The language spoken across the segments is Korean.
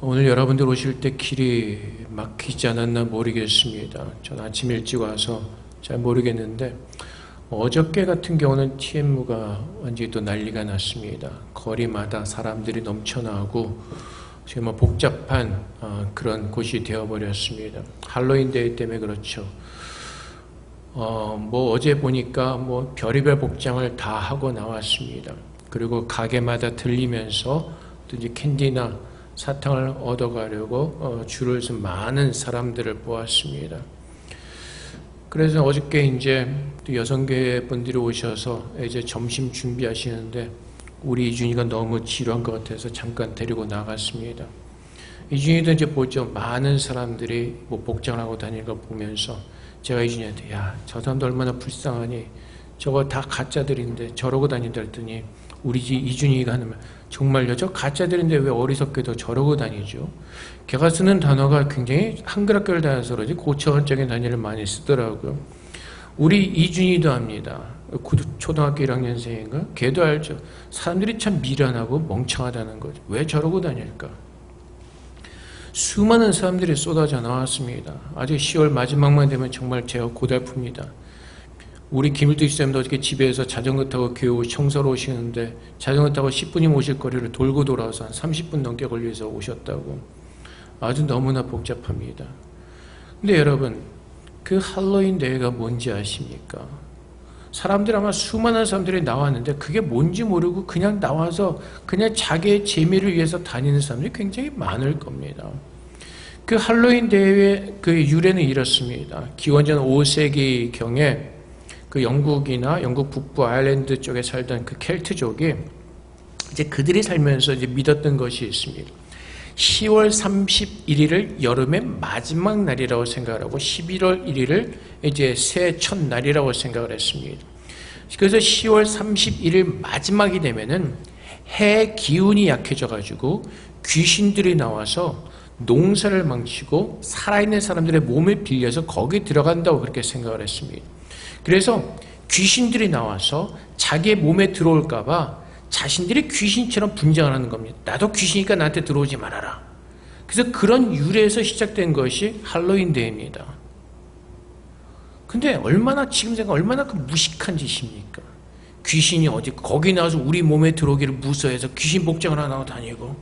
오늘 여러분들 오실 때 길이 막히지 않았나 모르겠습니다. 전 아침 일찍 와서 잘 모르겠는데 어저께 같은 경우는 TMU가 완전히 또 난리가 났습니다. 거리마다 사람들이 넘쳐나고 지금 복잡한 그런 곳이 되어버렸습니다. 할로윈 데이 때문에 그렇죠. 어제 보니까 별의별 복장을 다 하고 나왔습니다. 그리고 가게마다 들리면서 또 이제 캔디나 사탕을 얻어가려고 줄을 서 많은 사람들을 보았습니다. 그래서 어저께 이제 또 여성계 분들이 오셔서 이제 점심 준비하시는데 우리 이준이가 너무 지루한 것 같아서 잠깐 데리고 나갔습니다. 이준이도 이제 보죠. 많은 사람들이 복장을 하고 다니는 걸 보면서 제가 이준이한테 야, 저 사람도 얼마나 불쌍하니 저거 다 가짜들인데 저러고 다닌다 했더니 우리 이준이가 하는 말 정말요? 저 가짜들인데 왜 어리석게도 저러고 다니죠? 걔가 쓰는 단어가 굉장히 한글학교를 다녀서 그러지 고차원적인 단어를 많이 쓰더라고요. 우리 이준이도 합니다. 초등학교 1학년생인가? 걔도 알죠. 사람들이 참 미련하고 멍청하다는 거죠. 왜 저러고 다닐까? 수많은 사람들이 쏟아져 나왔습니다. 아직 10월 마지막만 되면 정말 제가 고달픕니다. 우리 김일두 집사님도 어저께 집에서 자전거 타고 교회 청소로 오시는데 자전거 타고 10분이면 오실 거리를 돌고 돌아와서 한 30분 넘게 걸려서 오셨다고. 아주 너무나 복잡합니다. 근데 여러분, 그 할로윈 데이가 뭔지 아십니까? 사람들 아마 수많은 사람들이 나왔는데 그게 뭔지 모르고 그냥 나와서 그냥 자기의 재미를 위해서 다니는 사람들이 굉장히 많을 겁니다. 그 할로윈 데이의 그 유래는 이렇습니다. 기원전 5세기경에 그 영국이나 영국 북부 아일랜드 쪽에 살던 그 켈트족이 이제 그들이 살면서 이제 믿었던 것이 있습니다. 10월 31일을 여름의 마지막 날이라고 생각을 하고 11월 1일을 이제 새해 첫날이라고 생각을 했습니다. 그래서 10월 31일 마지막이 되면은 해 기운이 약해져 가지고 귀신들이 나와서 농사를 망치고 살아있는 사람들의 몸을 빌려서 거기 들어간다고 그렇게 생각을 했습니다. 그래서 귀신들이 나와서 자기의 몸에 들어올까봐 자신들이 귀신처럼 분장을 하는 겁니다. 나도 귀신이니까 나한테 들어오지 말아라. 그래서 그런 유래에서 시작된 것이 할로윈 데이입니다. 근데 얼마나 지금 생각 얼마나 그 무식한 짓입니까? 귀신이 어디 거기 나와서 우리 몸에 들어오기를 무서워해서 귀신 복장을 하고 다니고.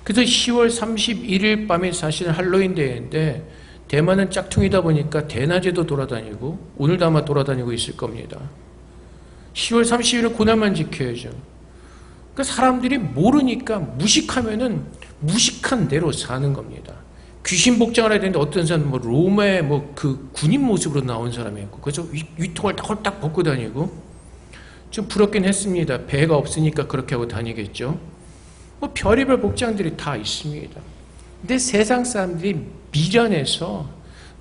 그래서 10월 31일 밤이 사실은 할로윈 데이인데 대만은 짝퉁이다 보니까 대낮에도 돌아다니고 오늘도 아마 돌아다니고 있을 겁니다. 10월 30일은 그날만 지켜야죠. 그러니까 사람들이 모르니까 무식하면은 무식한 대로 사는 겁니다. 귀신 복장을 해야 되는데 어떤 사람은 로마의 그 군인 모습으로 나온 사람이 있고 그래서 위통을 홀딱 벗고 다니고 좀 부럽긴 했습니다. 배가 없으니까 그렇게 하고 다니겠죠. 별의별 복장들이 다 있습니다. 근데 세상 사람들이 미련해서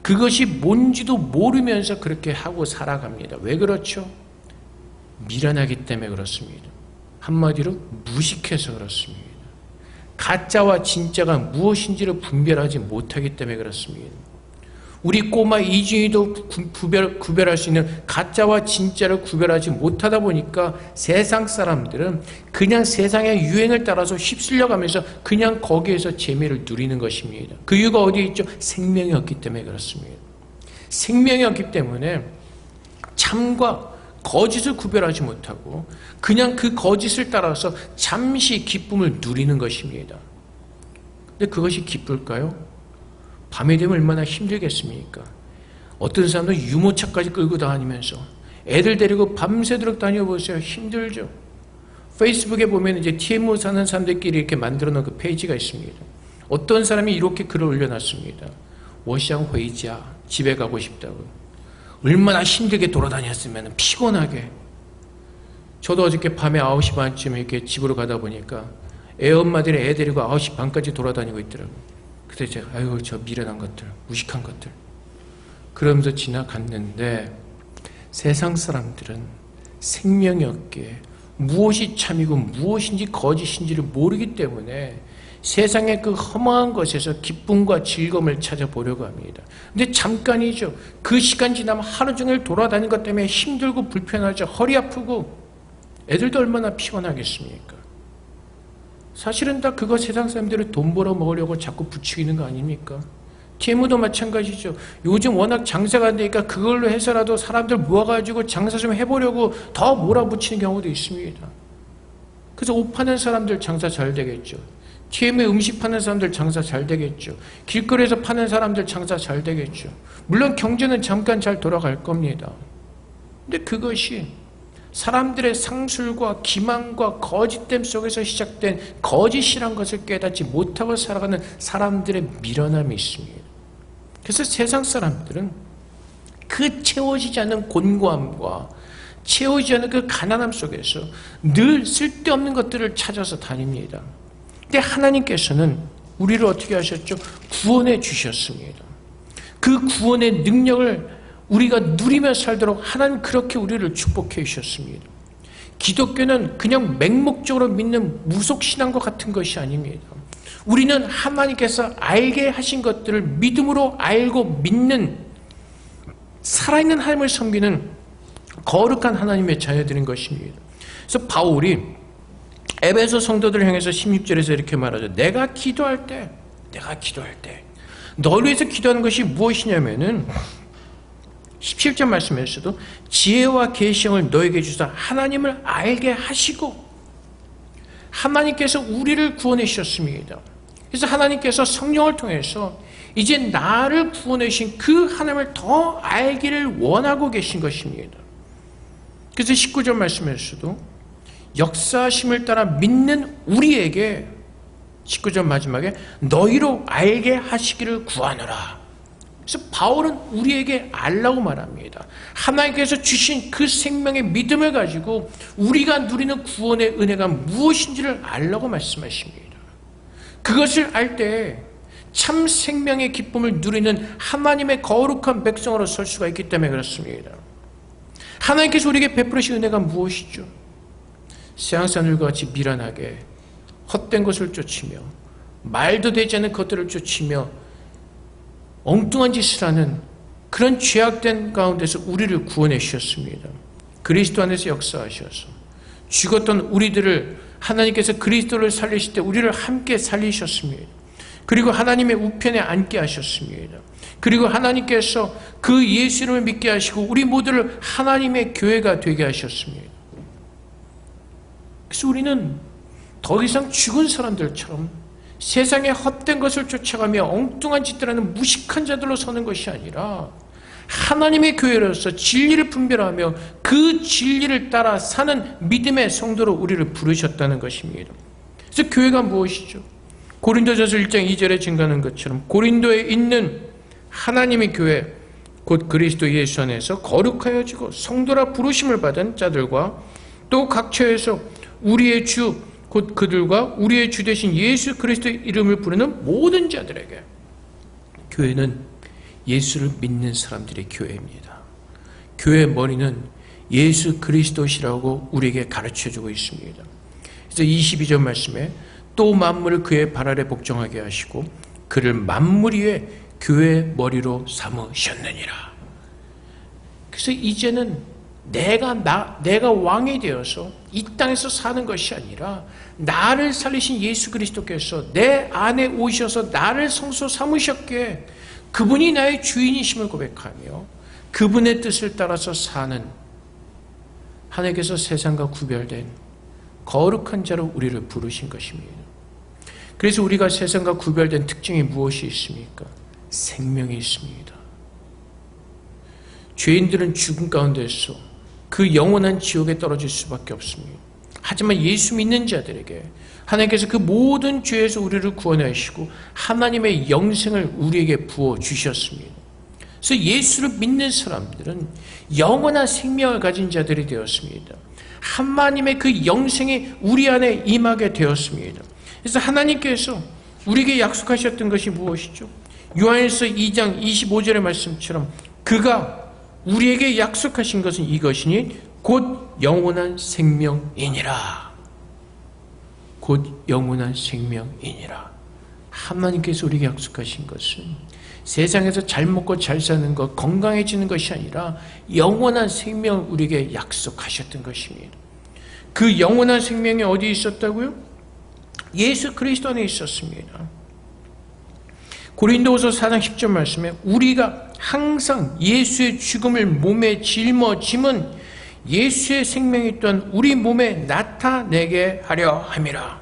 그것이 뭔지도 모르면서 그렇게 하고 살아갑니다. 왜 그렇죠? 미련하기 때문에 그렇습니다. 한마디로 무식해서 그렇습니다. 가짜와 진짜가 무엇인지를 분별하지 못하기 때문에 그렇습니다. 우리 꼬마 이준이도 구별할 수 있는 가짜와 진짜를 구별하지 못하다 보니까 세상 사람들은 그냥 세상의 유행을 따라서 휩쓸려가면서 그냥 거기에서 재미를 누리는 것입니다. 그 이유가 어디에 있죠? 생명이 없기 때문에 그렇습니다. 생명이 없기 때문에 참과 거짓을 구별하지 못하고 그냥 그 거짓을 따라서 잠시 기쁨을 누리는 것입니다. 근데 그것이 기쁠까요? 밤이 되면 얼마나 힘들겠습니까? 어떤 사람도 유모차까지 끌고 다니면서 애들 데리고 밤새도록 다녀보세요. 힘들죠. 페이스북에 보면 이제 TMU 사는 사람들끼리 이렇게 만들어 놓은 그 페이지가 있습니다. 어떤 사람이 이렇게 글을 올려놨습니다. 我想回家 집에 가고 싶다고. 얼마나 힘들게 돌아다녔으면 피곤하게. 저도 어저께 밤에 9시 반쯤에 이렇게 집으로 가다 보니까 애엄마들이 애 데리고 9시 반까지 돌아다니고 있더라고요. 그래서 제가 아이고 저 미련한 것들, 무식한 것들 그러면서 지나갔는데 세상 사람들은 생명이 없기에 무엇이 참이고 무엇인지 거짓인지를 모르기 때문에 세상의 그 허망한 것에서 기쁨과 즐거움을 찾아보려고 합니다. 근데 잠깐이죠. 그 시간 지나면 하루 종일 돌아다니는 것 때문에 힘들고 불편하죠. 허리 아프고 애들도 얼마나 피곤하겠습니까? 사실은 다 그거 세상 사람들은 돈 벌어 먹으려고 자꾸 부추기는 거 아닙니까? TM도 마찬가지죠. 요즘 워낙 장사가 안 되니까 그걸로 해서라도 사람들 모아가지고 장사 좀 해보려고 더 몰아붙이는 경우도 있습니다. 그래서 옷 파는 사람들 장사 잘 되겠죠. TM에 음식 파는 사람들 장사 잘 되겠죠. 길거리에서 파는 사람들 장사 잘 되겠죠. 물론 경제는 잠깐 잘 돌아갈 겁니다. 근데 그것이 사람들의 상술과 기만과 거짓됨 속에서 시작된 거짓이란 것을 깨닫지 못하고 살아가는 사람들의 미련함이 있습니다. 그래서 세상 사람들은 그 채워지지 않는 곤고함과 채워지지 않는 그 가난함 속에서 늘 쓸데없는 것들을 찾아서 다닙니다. 근데 하나님께서는 우리를 어떻게 하셨죠? 구원해 주셨습니다. 그 구원의 능력을 우리가 누리며 살도록 하나님 그렇게 우리를 축복해 주셨습니다. 기독교는 그냥 맹목적으로 믿는 무속신앙과 같은 것이 아닙니다. 우리는 하나님께서 알게 하신 것들을 믿음으로 알고 믿는 살아있는 하나님을 섬기는 거룩한 하나님의 자녀들인 것입니다. 그래서 바울이 에베소 성도들을 향해서 16절에서 이렇게 말하죠. 내가 기도할 때 너를 위해서 기도하는 것이 무엇이냐면은 17절 말씀에서도 지혜와 계시형을 너에게 주사 하나님을 알게 하시고, 하나님께서 우리를 구원해 주셨습니다. 그래서 하나님께서 성령을 통해서 이제 나를 구원해 주신 그 하나님을 더 알기를 원하고 계신 것입니다. 그래서 19절 말씀에서도 역사심을 따라 믿는 우리에게 19절 마지막에 너희로 알게 하시기를 구하노라. 그래서 바울은 우리에게 알라고 말합니다. 하나님께서 주신 그 생명의 믿음을 가지고 우리가 누리는 구원의 은혜가 무엇인지를 알라고 말씀하십니다. 그것을 알 때 참 생명의 기쁨을 누리는 하나님의 거룩한 백성으로 설 수가 있기 때문에 그렇습니다. 하나님께서 우리에게 베풀으신 은혜가 무엇이죠? 세상 사람들과 같이 미련하게 헛된 것을 쫓으며 말도 되지 않는 것들을 쫓으며 엉뚱한 짓을 하는 그런 죄악된 가운데서 우리를 구원해 주셨습니다. 그리스도 안에서 역사하셔서 죽었던 우리들을 하나님께서 그리스도를 살리실 때 우리를 함께 살리셨습니다. 그리고 하나님의 우편에 앉게 하셨습니다. 그리고 하나님께서 그 예수 이름을 믿게 하시고 우리 모두를 하나님의 교회가 되게 하셨습니다. 그래서 우리는 더 이상 죽은 사람들처럼 세상의 헛된 것을 쫓아가며 엉뚱한 짓들 하는 무식한 자들로 서는 것이 아니라 하나님의 교회로서 진리를 분별하며 그 진리를 따라 사는 믿음의 성도로 우리를 부르셨다는 것입니다. 그래서 교회가 무엇이죠? 고린도전서 1장 2절에 증거하는 것처럼 고린도에 있는 하나님의 교회 곧 그리스도 예수 안에서 거룩하여지고 성도라 부르심을 받은 자들과 또 각처에서 우리의 주 곧 그들과 우리의 주 되신 예수 그리스도의 이름을 부르는 모든 자들에게, 교회는 예수를 믿는 사람들의 교회입니다. 교회의 머리는 예수 그리스도시라고 우리에게 가르쳐주고 있습니다. 그래서 22절 말씀에 또 만물을 그의 발 아래 복종하게 하시고 그를 만물 위에 교회의 머리로 삼으셨느니라. 그래서 이제는 내가 왕이 되어서 이 땅에서 사는 것이 아니라 나를 살리신 예수 그리스도께서 내 안에 오셔서 나를 성소 삼으셨기에 그분이 나의 주인이심을 고백하며 그분의 뜻을 따라서 사는 하나님께서 세상과 구별된 거룩한 자로 우리를 부르신 것입니다. 그래서 우리가 세상과 구별된 특징이 무엇이 있습니까? 생명이 있습니다. 죄인들은 죽음 가운데서 그 영원한 지옥에 떨어질 수밖에 없습니다. 하지만 예수 믿는 자들에게 하나님께서 그 모든 죄에서 우리를 구원하시고 하나님의 영생을 우리에게 부어주셨습니다. 그래서 예수를 믿는 사람들은 영원한 생명을 가진 자들이 되었습니다. 하나님의 그 영생이 우리 안에 임하게 되었습니다. 그래서 하나님께서 우리에게 약속하셨던 것이 무엇이죠? 요한일서 2장 25절의 말씀처럼 그가 우리에게 약속하신 것은 이것이니 곧 영원한 생명이니라. 곧 영원한 생명이니라. 하나님께서 우리에게 약속하신 것은 세상에서 잘 먹고 잘 사는 것, 건강해지는 것이 아니라 영원한 생명을 우리에게 약속하셨던 것입니다. 그 영원한 생명이 어디 있었다고요? 예수 그리스도 안에 있었습니다. 고린도후서 4장 10절 말씀에 우리가 항상 예수의 죽음을 몸에 짊어짐은 예수의 생명이 또한 우리 몸에 나타내게 하려 함이라.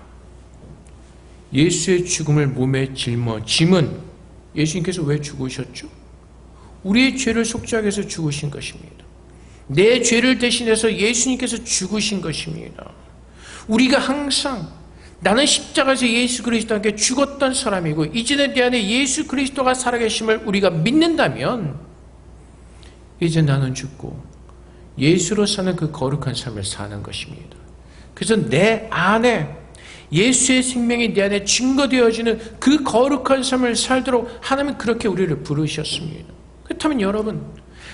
예수의 죽음을 몸에 짊어짐은 예수님께서 왜 죽으셨죠? 우리의 죄를 속죄하기 위해서 죽으신 것입니다. 내 죄를 대신해서 예수님께서 죽으신 것입니다. 우리가 항상 나는 십자가에서 예수 그리스도와 함께 죽었던 사람이고 이제는 내 안에 예수 그리스도가 살아계심을 우리가 믿는다면 이제 나는 죽고 예수로 사는 그 거룩한 삶을 사는 것입니다. 그래서 내 안에 예수의 생명이 내 안에 증거되어지는 그 거룩한 삶을 살도록 하나님은 그렇게 우리를 부르셨습니다. 그렇다면 여러분,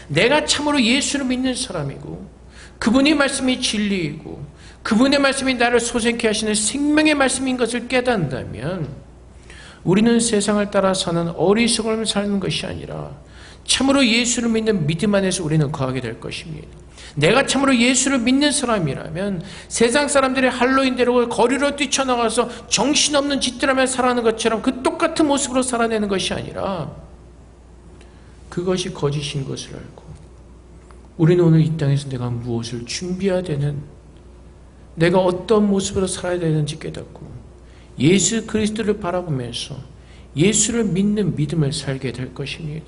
내가 참으로 예수를 믿는 사람이고 그분의 말씀이 진리이고 그분의 말씀이 나를 소생케 하시는 생명의 말씀인 것을 깨닫는다면 우리는 세상을 따라 사는 어리석음을 사는 것이 아니라 참으로 예수를 믿는 믿음 안에서 우리는 거하게 될 것입니다. 내가 참으로 예수를 믿는 사람이라면 세상 사람들이 할로윈대로 거리로 뛰쳐나가서 정신없는 짓들 하며 살아가는 것처럼 그 똑같은 모습으로 살아내는 것이 아니라 그것이 거짓인 것을 알고 우리는 오늘 이 땅에서 내가 무엇을 준비해야 되는, 내가 어떤 모습으로 살아야 되는지 깨닫고 예수 그리스도를 바라보면서 예수를 믿는 믿음을 살게 될 것입니다.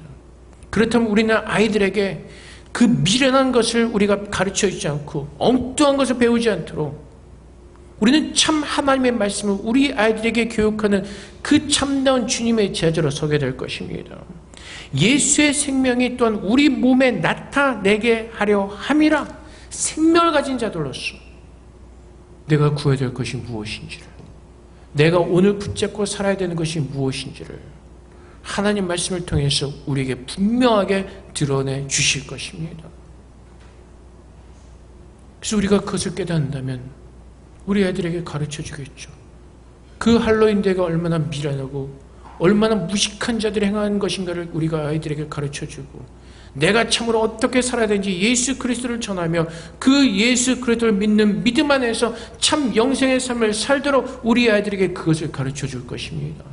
그렇다면 우리는 아이들에게 그 미련한 것을 우리가 가르쳐주지 않고 엉뚱한 것을 배우지 않도록 우리는 참 하나님의 말씀을 우리 아이들에게 교육하는 그 참다운 주님의 제자로 서게 될 것입니다. 예수의 생명이 또한 우리 몸에 나타내게 하려 함이라. 생명을 가진 자들로서 내가 구해야 될 것이 무엇인지를, 내가 오늘 붙잡고 살아야 되는 것이 무엇인지를 하나님 말씀을 통해서 우리에게 분명하게 드러내 주실 것입니다. 그래서 우리가 그것을 깨닫는다면 우리 애들에게 가르쳐 주겠죠. 그 할로윈대가 얼마나 미련하고 얼마나 무식한 자들이 행하는 것인가를 우리가 아이들에게 가르쳐 주고 내가 참으로 어떻게 살아야 되는지 예수 그리스도를 전하며 그 예수 그리스도를 믿는 믿음 안에서 참 영생의 삶을 살도록 우리 아이들에게 그것을 가르쳐 줄 것입니다.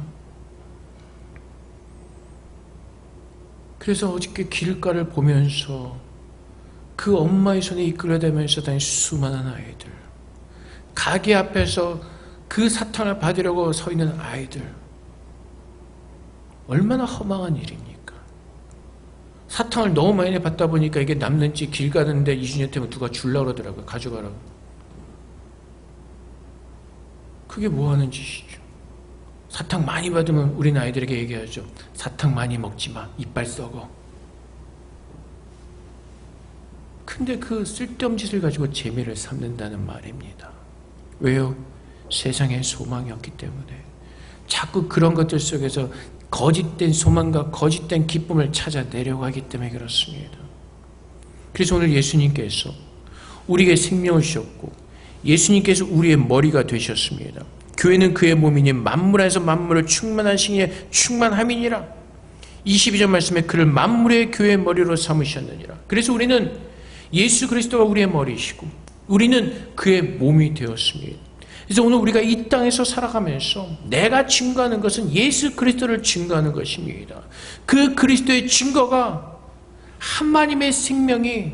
그래서 어저께 길가를 보면서 그 엄마의 손에 이끌려다니면서 다니는 수많은 아이들, 가게 앞에서 그 사탕을 받으려고 서 있는 아이들, 얼마나 허망한 일입니까? 사탕을 너무 많이 받다 보니까 이게 남는지 길 가는데 2주년 때문에 누가 주려고 그러더라고요. 가져가라고. 그게 뭐 하는 짓이죠? 사탕 많이 받으면 우리는 아이들에게 얘기하죠. 사탕 많이 먹지 마. 이빨 썩어. 근데 그 쓸데없는 짓을 가지고 재미를 삼는다는 말입니다. 왜요? 세상에 소망이 없기 때문에. 자꾸 그런 것들 속에서 거짓된 소망과 거짓된 기쁨을 찾아내려고 하기 때문에 그렇습니다. 그래서 오늘 예수님께서 우리에게 생명을 주셨고 예수님께서 우리의 머리가 되셨습니다. 교회는 그의 몸이니 만물 안에서 만물을 충만하시기에 충만함이니라. 22절 말씀에 그를 만물의 교회의 머리로 삼으셨느니라. 그래서 우리는 예수 그리스도가 우리의 머리이시고 우리는 그의 몸이 되었습니다. 그래서 오늘 우리가 이 땅에서 살아가면서 내가 증거하는 것은 예수 그리스도를 증거하는 것입니다. 그 그리스도의 증거가 하나님의 생명이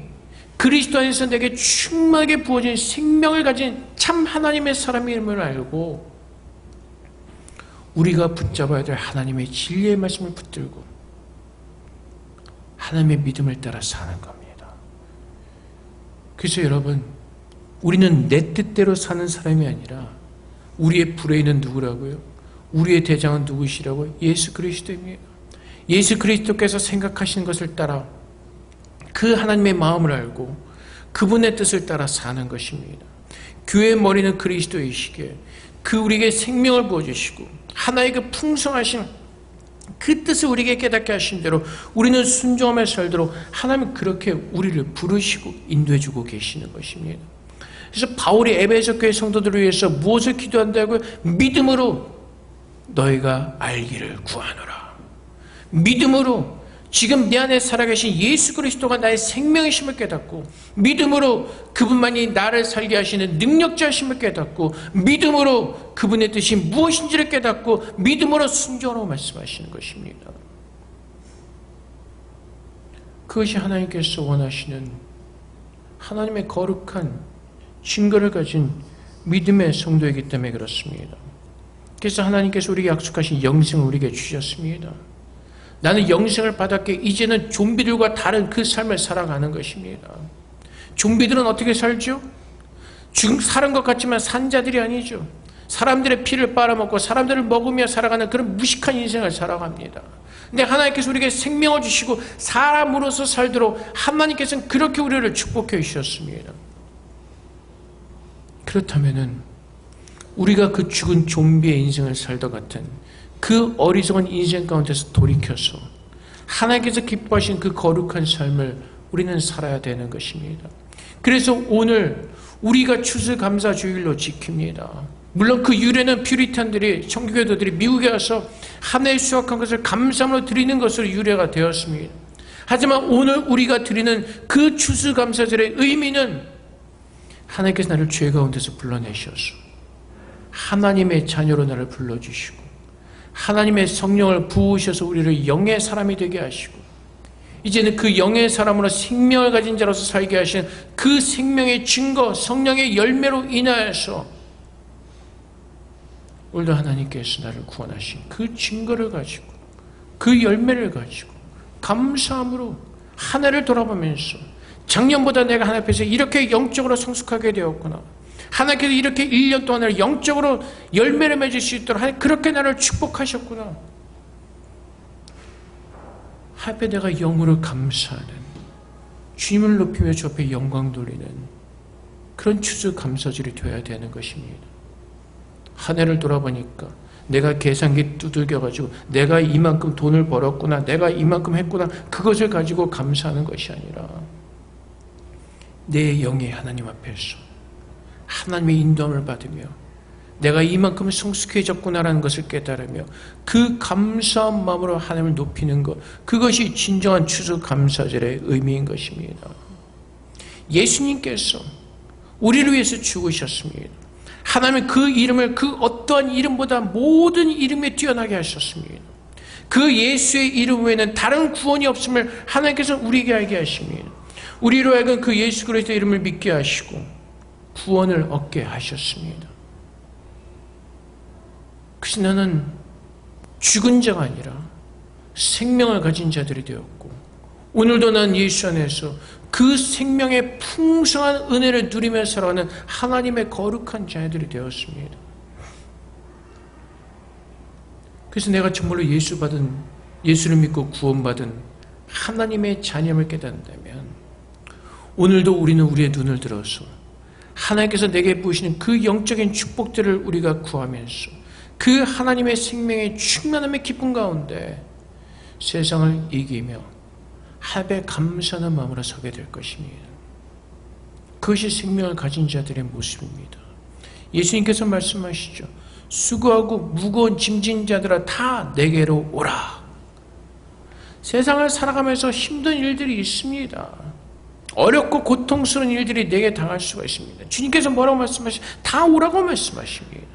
그리스도 안에서 내게 충만하게 부어진 생명을 가진 참 하나님의 사람임을 알고 우리가 붙잡아야 될 하나님의 진리의 말씀을 붙들고 하나님의 믿음을 따라 사는 겁니다. 그래서 여러분, 우리는 내 뜻대로 사는 사람이 아니라 우리의 브레인은 누구라고요? 우리의 대장은 누구시라고요? 예수 그리스도입니다. 예수 그리스도께서 생각하시는 것을 따라 그 하나님의 마음을 알고 그분의 뜻을 따라 사는 것입니다. 교회의 머리는 그리스도이시기에 그 우리에게 생명을 부어주시고 하나의 그 풍성하신 그 뜻을 우리에게 깨닫게 하신 대로 우리는 순종하며 살도록 하나님은 그렇게 우리를 부르시고 인도해주고 계시는 것입니다. 그래서 바울이 에베소 교회 성도들을 위해서 무엇을 기도한다고요? 믿음으로 너희가 알기를 구하노라. 믿음으로 지금 내 안에 살아계신 예수 그리스도가 나의 생명이심을 깨닫고 믿음으로 그분만이 나를 살게 하시는 능력자심을 깨닫고 믿음으로 그분의 뜻이 무엇인지를 깨닫고 믿음으로 순종하라고 말씀하시는 것입니다. 그것이 하나님께서 원하시는 하나님의 거룩한 증거를 가진 믿음의 성도이기 때문에 그렇습니다. 그래서 하나님께서 우리에게 약속하신 영생을 우리에게 주셨습니다. 나는 영생을 받았기에 이제는 좀비들과 다른 그 삶을 살아가는 것입니다. 좀비들은 어떻게 살죠? 지금 사는 것 같지만 산 자들이 아니죠. 사람들의 피를 빨아먹고 사람들을 먹으며 살아가는 그런 무식한 인생을 살아갑니다. 근데 하나님께서 우리에게 생명을 주시고 사람으로서 살도록 하나님께서는 그렇게 우리를 축복해 주셨습니다. 그렇다면은 우리가 그 죽은 좀비의 인생을 살다 같은 그 어리석은 인생 가운데서 돌이켜서 하나님께서 기뻐하신 그 거룩한 삶을 우리는 살아야 되는 것입니다. 그래서 오늘 우리가 추수감사주일로 지킵니다. 물론 그 유래는 퓨리탄들이, 청교도들이 미국에 와서 하나의 수확한 것을 감사함으로 드리는 것으로 유래가 되었습니다. 하지만 오늘 우리가 드리는 그 추수감사절의 의미는 하나님께서 나를 죄 가운데서 불러내셔서 하나님의 자녀로 나를 불러주시고 하나님의 성령을 부으셔서 우리를 영의 사람이 되게 하시고 이제는 그 영의 사람으로 생명을 가진 자로서 살게 하신 그 생명의 증거, 성령의 열매로 인하여서 오늘도 하나님께서 나를 구원하신 그 증거를 가지고 그 열매를 가지고 감사함으로 한 해를 돌아보면서 작년보다 내가 하나님 앞에서 이렇게 영적으로 성숙하게 되었구나. 하나님께서 이렇게 1년 동안 영적으로 열매를 맺을 수 있도록 하나님 그렇게 나를 축복하셨구나. 하나님 내가 영으로 감사하는, 주님을 높이며 주 앞에 영광 돌리는 그런 추수감사절이 되어야 되는 것입니다. 한 해를 돌아보니까 내가 계산기 두들겨가지고 내가 이만큼 돈을 벌었구나, 내가 이만큼 했구나, 그것을 가지고 감사하는 것이 아니라 내 영이 하나님 앞에서 하나님의 인도함을 받으며 내가 이만큼 성숙해졌구나라는 것을 깨달으며 그 감사한 마음으로 하나님을 높이는 것, 그것이 진정한 추수감사절의 의미인 것입니다. 예수님께서 우리를 위해서 죽으셨습니다. 하나님은 그 이름을 그 어떠한 이름보다 모든 이름에 뛰어나게 하셨습니다. 그 예수의 이름 외에는 다른 구원이 없음을 하나님께서 우리에게 알게 하십니다. 우리로 하여금 그 예수 그리스도의 이름을 믿게 하시고 구원을 얻게 하셨습니다. 그래서 나는 죽은 자가 아니라 생명을 가진 자들이 되었고 오늘도 난 예수 안에서 그 생명의 풍성한 은혜를 누리며 살아가는 하나님의 거룩한 자들이 되었습니다. 그래서 내가 정말로 예수를 믿고 구원받은 하나님의 자녀임을 깨닫는다면 오늘도 우리는 우리의 눈을 들어서 하나님께서 내게 부으시는 그 영적인 축복들을 우리가 구하면서 그 하나님의 생명의 충만함의 기쁨 가운데 세상을 이기며 하나님의 감사하는 마음으로 서게 될 것입니다. 그것이 생명을 가진 자들의 모습입니다. 예수님께서 말씀하시죠. 수고하고 무거운 짐진 자들아 다 내게로 오라. 세상을 살아가면서 힘든 일들이 있습니다. 어렵고 고통스러운 일들이 내게 당할 수가 있습니다. 주님께서 뭐라고 말씀하시죠? 다 오라고 말씀하십니다.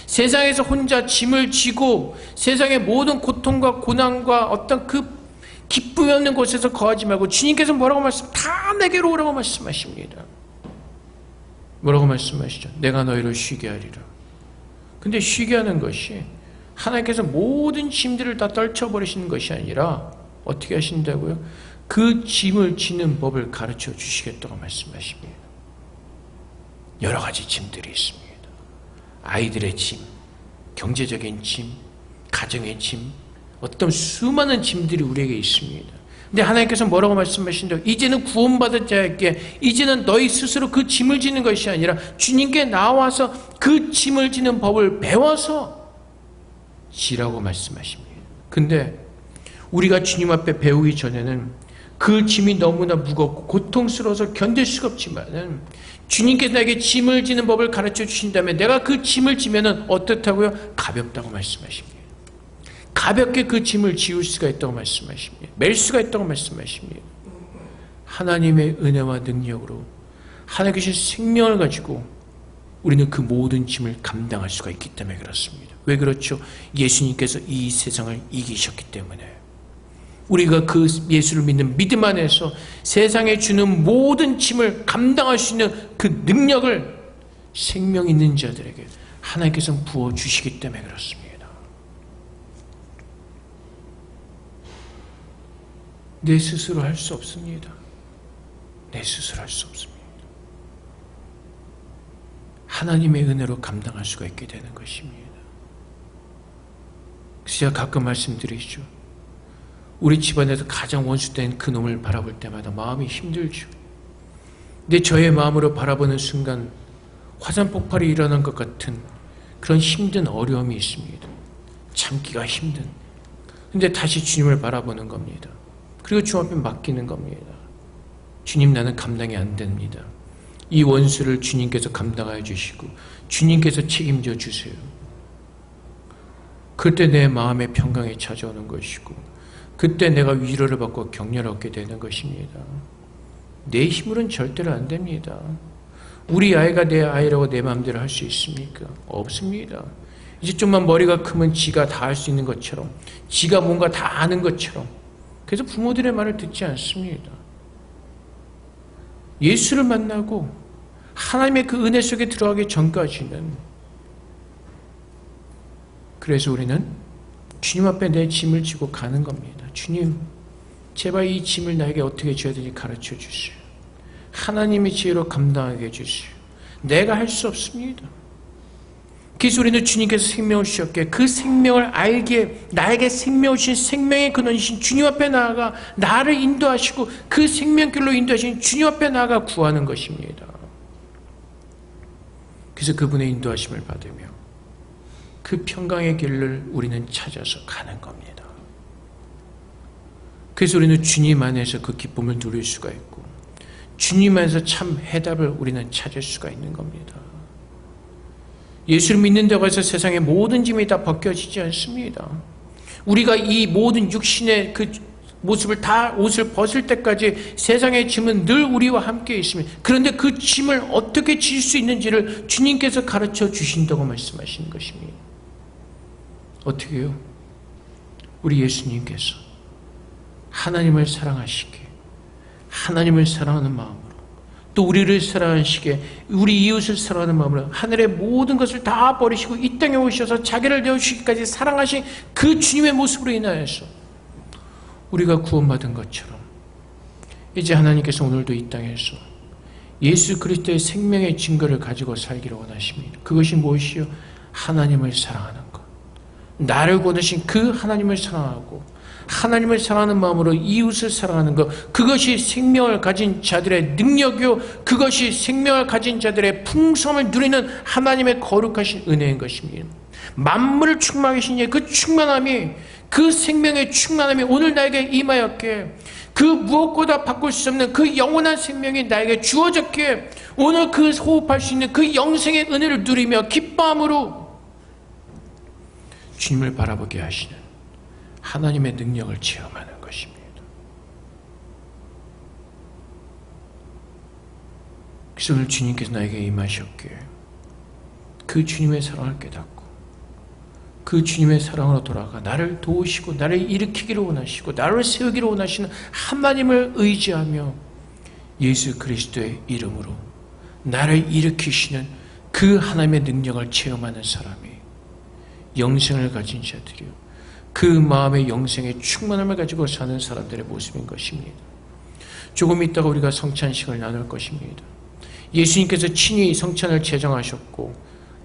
세상에서 혼자 짐을 지고 세상의 모든 고통과 고난과 어떤 그 기쁨이 없는 곳에서 거하지 말고 주님께서 뭐라고 다 내게로 오라고 말씀하십니다. 뭐라고 말씀하시죠? 내가 너희를 쉬게 하리라. 근데 쉬게 하는 것이 하나님께서 모든 짐들을 다 떨쳐버리시는 것이 아니라 어떻게 하신다고요? 그 짐을 지는 법을 가르쳐 주시겠다고 말씀하십니다. 여러 가지 짐들이 있습니다. 아이들의 짐, 경제적인 짐, 가정의 짐, 어떤 수많은 짐들이 우리에게 있습니다. 근데 하나님께서 뭐라고 말씀하신다고? 이제는 구원받은 자에게 이제는 너희 스스로 그 짐을 지는 것이 아니라 주님께 나와서 그 짐을 지는 법을 배워서 지라고 말씀하십니다. 근데 우리가 주님 앞에 배우기 전에는 그 짐이 너무나 무겁고 고통스러워서 견딜 수가 없지만은 주님께서 나에게 짐을 지는 법을 가르쳐 주신다면 내가 그 짐을 지면은 어떻다고요? 가볍다고 말씀하십니다. 가볍게 그 짐을 지울 수가 있다고 말씀하십니다. 맬 수가 있다고 말씀하십니다. 하나님의 은혜와 능력으로 하나님께서 생명을 가지고 우리는 그 모든 짐을 감당할 수가 있기 때문에 그렇습니다. 왜 그렇죠? 예수님께서 이 세상을 이기셨기 때문에. 우리가 그 예수를 믿는 믿음 안에서 세상에 주는 모든 짐을 감당할 수 있는 그 능력을 생명 있는 자들에게 하나님께서 부어주시기 때문에 그렇습니다. 내 스스로 할 수 없습니다. 내 스스로 할 수 없습니다. 하나님의 은혜로 감당할 수가 있게 되는 것입니다. 그래서 제가 가끔 말씀드리죠. 우리 집안에서 가장 원수된 그 놈을 바라볼 때마다 마음이 힘들죠. 근데 저의 마음으로 바라보는 순간 화산 폭발이 일어난 것 같은 그런 힘든 어려움이 있습니다. 참기가 힘든. 근데 다시 주님을 바라보는 겁니다. 그리고 주 앞에 맡기는 겁니다. 주님, 나는 감당이 안 됩니다. 이 원수를 주님께서 감당하여 주시고 주님께서 책임져 주세요. 그때 내 마음의 평강이 찾아오는 것이고 그때 내가 위로를 받고 격려를 얻게 되는 것입니다. 내 힘으로는 절대로 안 됩니다. 우리 아이가 내 아이라고 내 마음대로 할 수 있습니까? 없습니다. 이제 좀만 머리가 크면 지가 다 할 수 있는 것처럼, 지가 뭔가 다 아는 것처럼, 그래서 부모들의 말을 듣지 않습니다. 예수를 만나고 하나님의 그 은혜 속에 들어가기 전까지는, 그래서 우리는 주님 앞에 내 짐을 지고 가는 겁니다. 주님, 제발 이 짐을 나에게 어떻게 줘야 되는지 가르쳐 주시오. 하나님의 지혜로 감당하게 해주시오. 내가 할 수 없습니다. 그래서 우리는 주님께서 생명을 주셨기에 그 생명을 알기에 나에게 생명을 주신 생명의 근원이신 주님 앞에 나아가 나를 인도하시고 그 생명길로 인도하신 주님 앞에 나아가 구하는 것입니다. 그래서 그분의 인도하심을 받으며 그 평강의 길을 우리는 찾아서 가는 겁니다. 그래서 우리는 주님 안에서 그 기쁨을 누릴 수가 있고 주님 안에서 참 해답을 우리는 찾을 수가 있는 겁니다. 예수를 믿는다고 해서 세상의 모든 짐이 다 벗겨지지 않습니다. 우리가 이 모든 육신의 그 모습을 다 옷을 벗을 때까지 세상의 짐은 늘 우리와 함께 있습니다. 그런데 그 짐을 어떻게 질 수 있는지를 주님께서 가르쳐 주신다고 말씀하시는 것입니다. 어떻게요? 우리 예수님께서 하나님을 사랑하시기에 하나님을 사랑하는 마음으로 또 우리를 사랑하시기에 우리 이웃을 사랑하는 마음으로 하늘의 모든 것을 다 버리시고 이 땅에 오셔서 자기를 내어주시기까지 사랑하신 그 주님의 모습으로 인하여서 우리가 구원받은 것처럼 이제 하나님께서 오늘도 이 땅에서 예수 그리스도의 생명의 증거를 가지고 살기를 원하십니다. 그것이 무엇이요? 하나님을 사랑하는 것. 나를 구원하신 그 하나님을 사랑하고 하나님을 사랑하는 마음으로 이웃을 사랑하는 것, 그것이 생명을 가진 자들의 능력이요, 그것이 생명을 가진 자들의 풍성을 누리는 하나님의 거룩하신 은혜인 것입니다. 만물을 충만하게 하신 그 충만함이, 그 생명의 충만함이 오늘 나에게 임하였기에 그 무엇보다 바꿀 수 없는 그 영원한 생명이 나에게 주어졌기에 오늘 그 호흡할 수 있는 그 영생의 은혜를 누리며 기뻐함으로 주님을 바라보게 하시는 하나님의 능력을 체험하는 것입니다. 그래서 오늘 주님께서 나에게 임하셨기에 그 주님의 사랑을 깨닫고 그 주님의 사랑으로 돌아가 나를 도우시고 나를 일으키기를 원하시고 나를 세우기를 원하시는 하나님을 의지하며 예수 그리스도의 이름으로 나를 일으키시는 그 하나님의 능력을 체험하는 사람이 영생을 가진 자들이요, 그 마음의 영생의 충만함을 가지고 사는 사람들의 모습인 것입니다. 조금 있다가 우리가 성찬식을 나눌 것입니다. 예수님께서 친히 성찬을 제정하셨고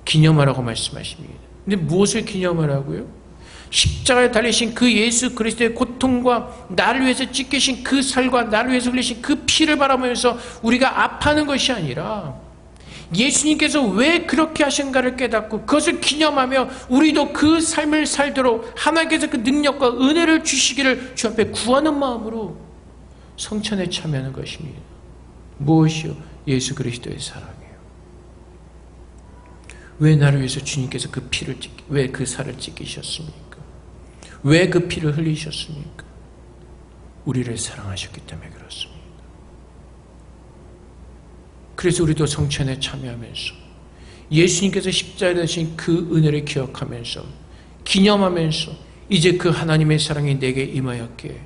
기념하라고 말씀하십니다. 근데 무엇을 기념하라고요? 십자가에 달리신 그 예수 그리스도의 고통과 나를 위해서 찢기신 그 살과 나를 위해서 흘리신 그 피를 바라보면서 우리가 아파하는 것이 아니라 예수님께서 왜 그렇게 하신가를 깨닫고 그것을 기념하며 우리도 그 삶을 살도록 하나님께서 그 능력과 은혜를 주시기를 주 앞에 구하는 마음으로 성찬에 참여하는 것입니다. 무엇이요? 예수 그리스도의 사랑이에요. 왜 나를 위해서 주님께서 그 피를 왜 그 살을 찢기셨습니까? 왜 그 피를 흘리셨습니까? 우리를 사랑하셨기 때문에 그렇습니다. 그래서 우리도 성찬에 참여하면서 예수님께서 십자가에 되신 그 은혜를 기억하면서 기념하면서 이제 그 하나님의 사랑이 내게 임하였기에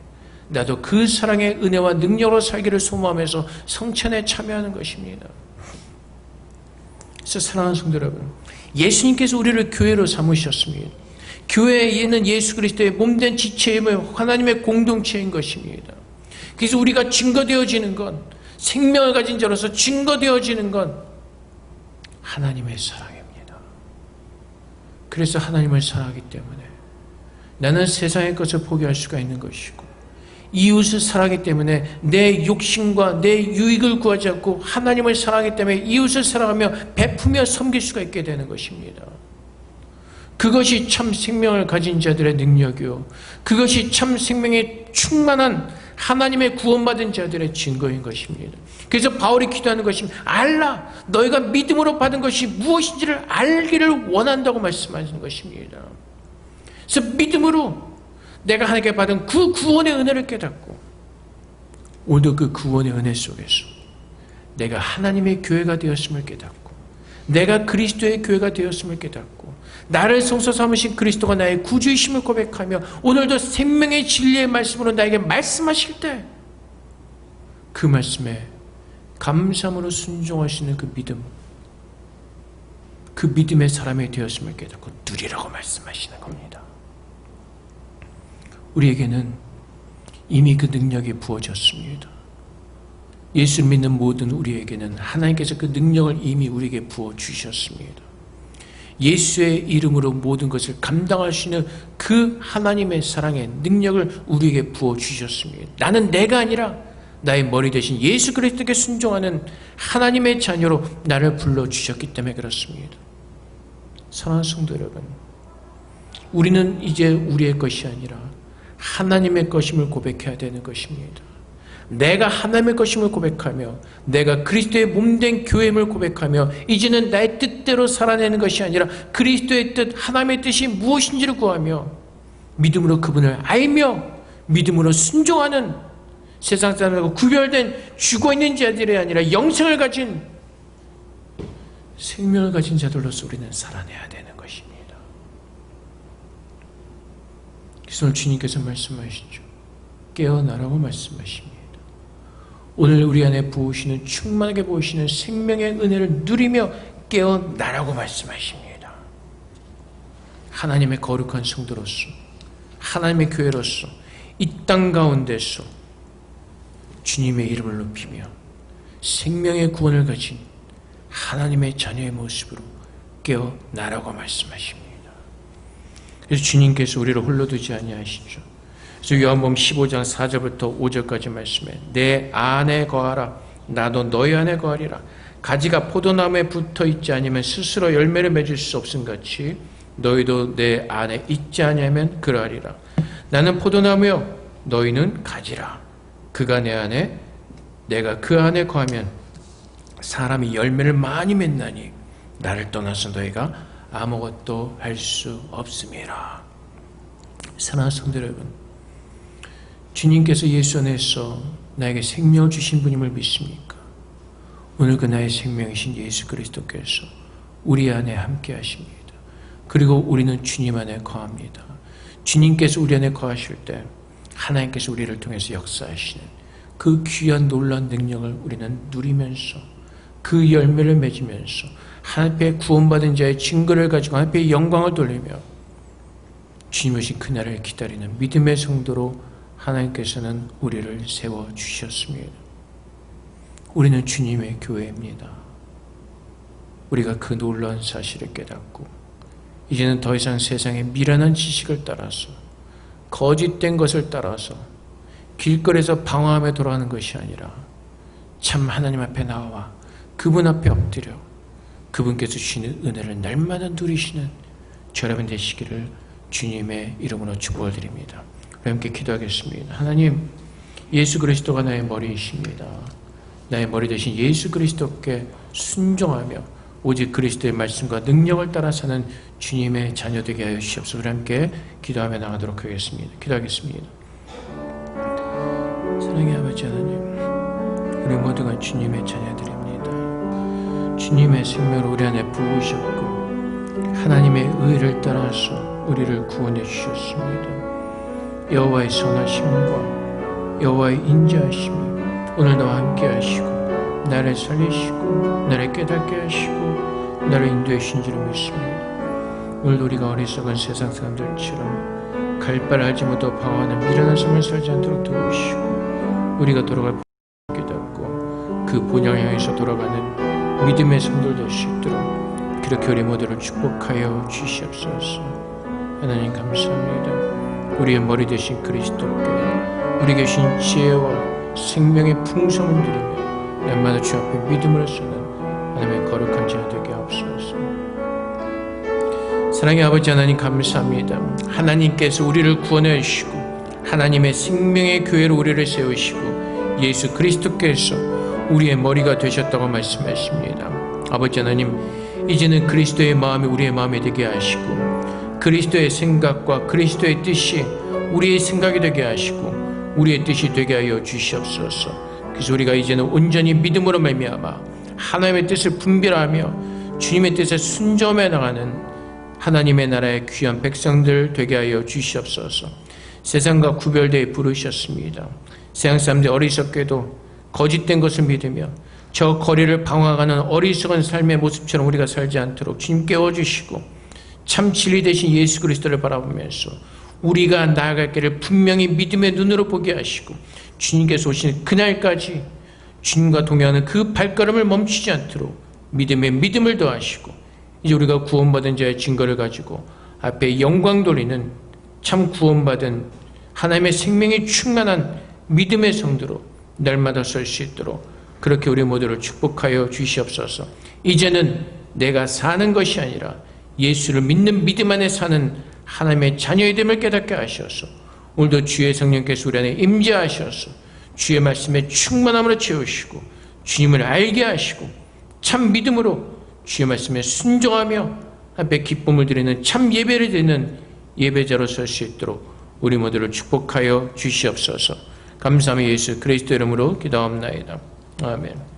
나도 그 사랑의 은혜와 능력으로 살기를 소망하면서 성찬에 참여하는 것입니다. 그래서 사랑하는 성도 여러분, 예수님께서 우리를 교회로 삼으셨습니다. 교회에는 예수 그리스도의 몸된 지체임을 하나님의 공동체인 것입니다. 그래서 우리가 증거되어지는 건, 생명을 가진 자로서 증거되어지는 건 하나님의 사랑입니다. 그래서 하나님을 사랑하기 때문에 나는 세상의 것을 포기할 수가 있는 것이고, 이웃을 사랑하기 때문에 내 욕심과 내 유익을 구하지 않고 하나님을 사랑하기 때문에 이웃을 사랑하며 베푸며 섬길 수가 있게 되는 것입니다. 그것이 참 생명을 가진 자들의 능력이요, 그것이 참 생명에 충만한 하나님의 구원받은 자들의 증거인 것입니다. 그래서 바울이 기도하는 것입니다. 알라, 너희가 믿음으로 받은 것이 무엇인지를 알기를 원한다고 말씀하시는 것입니다. 그래서 믿음으로 내가 하나님께 받은 그 구원의 은혜를 깨닫고, 오늘도 그 구원의 은혜 속에서 내가 하나님의 교회가 되었음을 깨닫고, 내가 그리스도의 교회가 되었음을 깨닫고, 나를 성소 삼으신 그리스도가 나의 구주이심을 고백하며 오늘도 생명의 진리의 말씀으로 나에게 말씀하실 때 그 말씀에 감사함으로 순종하시는 그 믿음, 그 믿음의 사람이 되었음을 깨닫고 누리라고 말씀하시는 겁니다. 우리에게는 이미 그 능력이 부어졌습니다. 예수를 믿는 모든 우리에게는 하나님께서 그 능력을 이미 우리에게 부어주셨습니다. 예수의 이름으로 모든 것을 감당할 수 있는 그 하나님의 사랑의 능력을 우리에게 부어주셨습니다. 나는 내가 아니라 나의 머리 대신 예수 그리스도께 순종하는 하나님의 자녀로 나를 불러주셨기 때문에 그렇습니다. 사랑하는 성도 여러분, 우리는 이제 우리의 것이 아니라 하나님의 것임을 고백해야 되는 것입니다. 내가 하나님의 것임을 고백하며 내가 그리스도의 몸된 교회임을 고백하며 이제는 나의 뜻대로 살아내는 것이 아니라 그리스도의 뜻, 하나님의 뜻이 무엇인지를 구하며 믿음으로 그분을 알며 믿음으로 순종하는 세상 사람들과 구별된 죽어있는 자들이 아니라 영생을 가진 생명을 가진 자들로서 우리는 살아내야 되는 것입니다. 그래서 오늘 주님께서 말씀하시죠. 깨어나라고 말씀하십니다. 오늘 우리 안에 부으시는, 충만하게 부으시는 생명의 은혜를 누리며 깨어나라고 말씀하십니다. 하나님의 거룩한 성도로서, 하나님의 교회로서 이 땅 가운데서 주님의 이름을 높이며 생명의 구원을 가진 하나님의 자녀의 모습으로 깨어나라고 말씀하십니다. 그래서 주님께서 우리를 홀로 두지 아니하시죠. 그래서 요한복음 15장 4절부터 5절까지 말씀에 내 안에 거하라 나도 너희 안에 거하리라. 가지가 포도나무에 붙어있지 아니면 스스로 열매를 맺을 수 없음같이 너희도 내 안에 있지 아니하면 그러하리라. 나는 포도나무요 너희는 가지라. 그가 내 안에 내가 그 안에 거하면 사람이 열매를 많이 맺나니 나를 떠나서 너희가 아무것도 할 수 없음이라. 사랑하는 성도 여러분, 주님께서 예수 안에서 나에게 생명을 주신 분임을 믿습니까? 오늘 그 나의 생명이신 예수 그리스도께서 우리 안에 함께 하십니다. 그리고 우리는 주님 안에 거합니다. 주님께서 우리 안에 거하실 때 하나님께서 우리를 통해서 역사하시는 그 귀한 놀라운 능력을 우리는 누리면서 그 열매를 맺으면서 하나님 앞에 구원받은 자의 증거를 가지고 하나님 앞에 영광을 돌리며 주님 오신 그날을 기다리는 믿음의 성도로 하나님께서는 우리를 세워주셨습니다. 우리는 주님의 교회입니다. 우리가 그 놀라운 사실을 깨닫고 이제는 더 이상 세상의 미련한 지식을 따라서 거짓된 것을 따라서 길거리에서 방황하며 돌아가는 것이 아니라 참 하나님 앞에 나와 그분 앞에 엎드려 그분께서 주시는 은혜를 날마다 누리시는 저 여러분 되시기를 주님의 이름으로 축복을 드립니다. 함께 기도하겠습니다. 하나님, 예수 그리스도가 나의 머리이십니다. 나의 머리 대신 예수 그리스도께 순종하며 오직 그리스도의 말씀과 능력을 따라 사는 주님의 자녀 되게 하여 주시옵소서. 우리 함께 기도하며 나가도록 하겠습니다. 기도하겠습니다. 사랑의 아버지 하나님, 우리 모두가 주님의 자녀들입니다. 주님의 생명을 우리 안에 부으셨고 하나님의 의를 따라서 우리를 구원해 주셨습니다. 여호와의 선하심과 여호와의 인자하심이 오늘 나와 함께 하시고 나를 살리시고 나를 깨닫게 하시고 나를 인도해 주신 줄을 믿습니다. 오늘 우리가 어리석은 세상 사람들처럼 갈 바를 알지 못하고 방황하는 미련한 삶을 살지 않도록 도우시고 우리가 돌아갈 깨닫고 그 본향 향해서 돌아가는 믿음의 성도들 될 수 있도록 그렇게 우리 모두를 축복하여 주시옵소서. 하나님 감사합니다. 우리의 머리 되신 그리스도께 우리 계신 지혜와 생명의 풍성을 누리며 날마다 주 앞에 믿음으로 쓰는 하나님의 거룩한 자 되게 하옵소서. 사랑의 아버지 하나님 감사합니다. 하나님께서 우리를 구원해 주시고 하나님의 생명의 교회로 우리를 세우시고 예수 그리스도께서 우리의 머리가 되셨다고 말씀하십니다. 아버지 하나님, 이제는 그리스도의 마음이 우리의 마음이 되게 하시고 그리스도의 생각과 그리스도의 뜻이 우리의 생각이 되게 하시고 우리의 뜻이 되게 하여 주시옵소서. 그래서 우리가 이제는 온전히 믿음으로 말미암아 하나님의 뜻을 분별하며 주님의 뜻에 순종해 나가는 하나님의 나라의 귀한 백성들 되게 하여 주시옵소서. 세상과 구별되어 부르셨습니다. 세상 사람들이 어리석게도 거짓된 것을 믿으며 저 거리를 방황하는 어리석은 삶의 모습처럼 우리가 살지 않도록 주님 깨워주시고 참 진리 되신 예수 그리스도를 바라보면서 우리가 나아갈 길을 분명히 믿음의 눈으로 보게 하시고 주님께서 오시는 그날까지 주님과 동행하는 그 발걸음을 멈추지 않도록 믿음에 믿음을 더하시고 이제 우리가 구원받은 자의 증거를 가지고 앞에 영광 돌리는 참 구원받은 하나님의 생명이 충만한 믿음의 성도로 날마다 설 수 있도록 그렇게 우리 모두를 축복하여 주시옵소서. 이제는 내가 사는 것이 아니라 예수를 믿는 믿음 안에 사는 하나님의 자녀의 됨을 깨닫게 하셔서 오늘도 주의 성령께서 우리 안에 임재하셔서 주의 말씀에 충만함으로 채우시고 주님을 알게 하시고 참 믿음으로 주의 말씀에 순종하며 앞에 기쁨을 드리는 참 예배를 드리는 예배자로 설 수 있도록 우리 모두를 축복하여 주시옵소서. 감사하며 예수 그리스도 이름으로 기도합나이다. 아멘.